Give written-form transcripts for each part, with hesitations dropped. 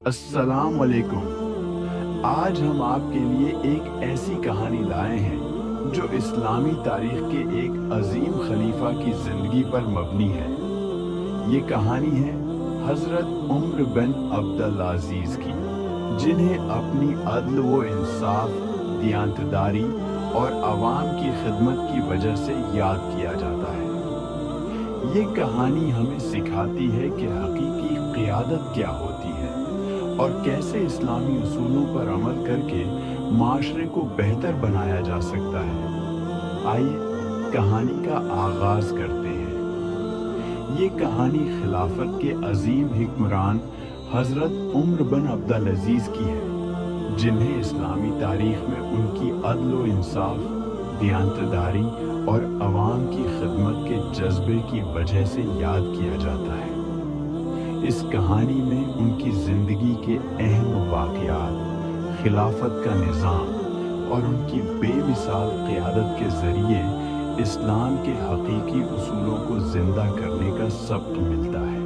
अस्सलाम वालेकुम। आज हम आपके लिए एक ऐसी कहानी लाए हैं जो इस्लामी तारीख के एक अजीम खलीफा की जिंदगी पर मबनी है। ये कहानी है हजरत उम्र बिन अब्दुल अजीज की, जिन्हें अपनी अदल व इंसाफ, दियानतदारी और अवाम की खिदमत की वजह से याद किया जाता है। ये कहानी हमें सिखाती है कि हकीकी क़ियादत क्या होती है और कैसे इस्लामी उसूलों पर अमल करके माशरे को बेहतर बनाया जा सकता है। आइए कहानी का आगाज करते हैं। ये कहानी खिलाफत के अजीम हिक्मरान हजरत उम्र बिन अब्दुल अजीज की है, जिन्हें इस्लामी तारीख में उनकी अदल व इंसाफ, दियानतदारी और अवाम की खिदमत के जज्बे की वजह से याद किया जाता है। इस कहानी में उनकी ज़िंदगी के अहम वाक़यात, खिलाफत का निज़ाम और उनकी बेमिसाल क़ियादत के ज़रिए इस्लाम के हकीकी उसूलों को ज़िंदा करने का सबक मिलता है।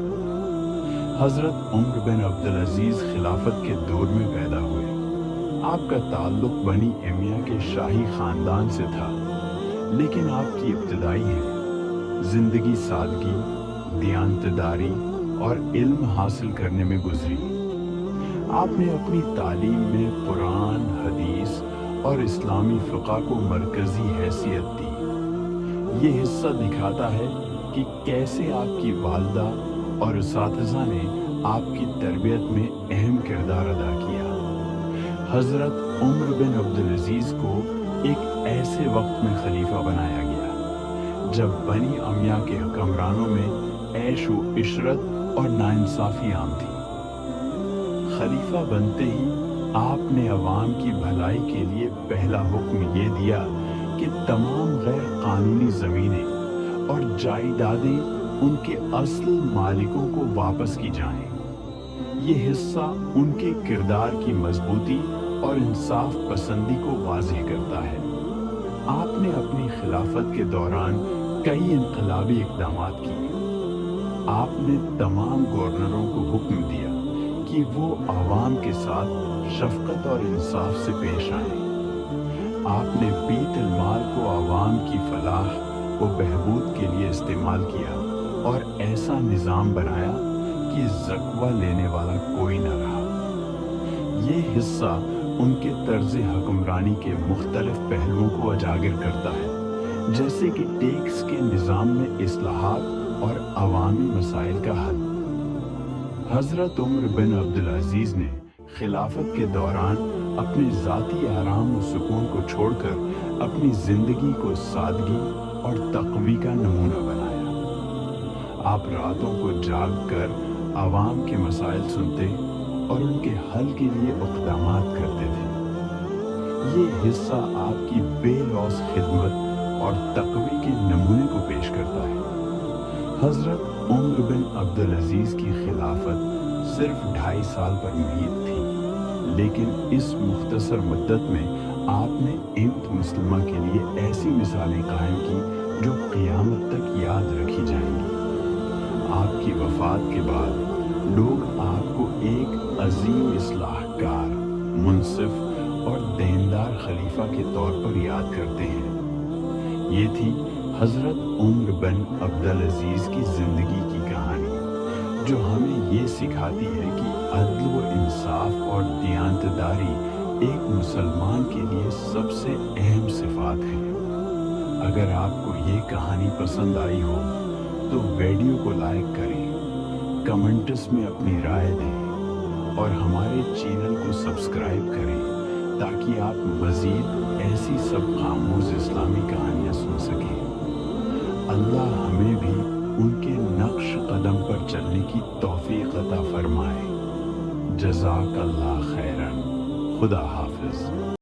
हज़रत उम्र बिन अब्दुल अजीज़ खिलाफत के दौर में पैदा हुए। आपका ताल्लुक़ बनी उमैया के शाही ख़ानदान से था, लेकिन आपकी इब्तिदाई ज़िंदगी सादगी, दियानतदारी और इल्म हासिल करने में गुजरी। आपने अपनी तालीम में कुरान, हदीस और इस्लामी फ़िक़्ह को मरकज़ी हैसियत दी। ये हिस्सा दिखाता है कि कैसे आपकी वालिदा और उसातिज़ा ने आपकी तरबियत में अहम किरदार अदा किया। हज़रत उम्र बिन अब्दुल अजीज़ को एक ऐसे वक्त में खलीफा बनाया गया जब बनी उमैया के हुक्मरानों में ऐश व इशरत और नाइंसाफ़ी आम थी। खलीफा बनते ही आपने अवाम की भलाई के लिए पहला हुक्म ये दिया कि तमाम गैर कानूनी ज़मीनें और जायदादें उनके असल मालिकों को वापस की जाएं। ये हिस्सा उनके किरदार की मजबूती और इंसाफ पसंदी को वाज़ेह करता है। आपने अपनी खिलाफत के दौरान कई इनकलाबी इक़दामात किए। आपने तमाम गवर्नरों को हुक्म दिया कि वो आवाम के साथ शफ़क़त और इंसाफ से पेश आएं। आपने बैतुल माल को आवाम की फलाह व बहबूद के लिए इस्तेमाल किया और ऐसा निज़ाम बनाया कि ज़कवा लेने वाला कोई न रहा। ये हिस्सा उनके तर्ज़ हुक्मरानी के मुख्तलिफ पहलुओं को उजागर करता है, जैसे कि टैक्स के निज़ाम में इस्लाहात और अवामी मसाइल का हल। हज़रत उम्र बिन अब्दुल अजीज़ ने खिलाफत के दौरान अपने ज़ाती आराम व सुकून को छोड़कर अपनी ज़िंदगी को सादगी और तक़वी का नमूना बनाया। आप रातों को जाग कर आवाम के मसाइल सुनते और उनके हल के लिए इक़दामात करते थे। ये हिस्सा आपकी बेलौस खिदमत और तक़वी के नमूने को पेश करता है। हज़रत उम्र बिन अब्दुल अजीज़ की खिलाफत सिर्फ 2.5 साल पर मुहित थी, लेकिन इस मुख्तसर मुद्दत में आपने इम्मत मुस्लिमा के लिए ऐसी मिसालें कायम की जो क़ियामत तक याद रखी जाएंगी। आपकी वफ़ात के बाद लोग आपको एक अजीम इस्लाहकार, मुनसिफ और देनदार खलीफा के तौर पर याद करते हैं। ये थी हज़रत उम्र बिन अब्दुल अजीज़ की ज़िंदगी की कहानी, जो हमें ये सिखाती है कि अदल व इंसाफ और दियानतदारी एक मुसलमान के लिए सबसे अहम सिफ़ात हैं। अगर आपको ये कहानी पसंद आई हो तो वीडियो को लाइक करें, कमेंट्स में अपनी राय दें और हमारे चैनल को सब्सक्राइब करें ताकि आप मज़ीद ऐसी सब खामोश इस्लामी कहानियाँ सुन सकें। अल्लाह हमें भी उनके नक्श कदम पर चलने की तौफीक अता फरमाए। जज़ाकल्लाह खैरन। खुदा हाफ़िज़।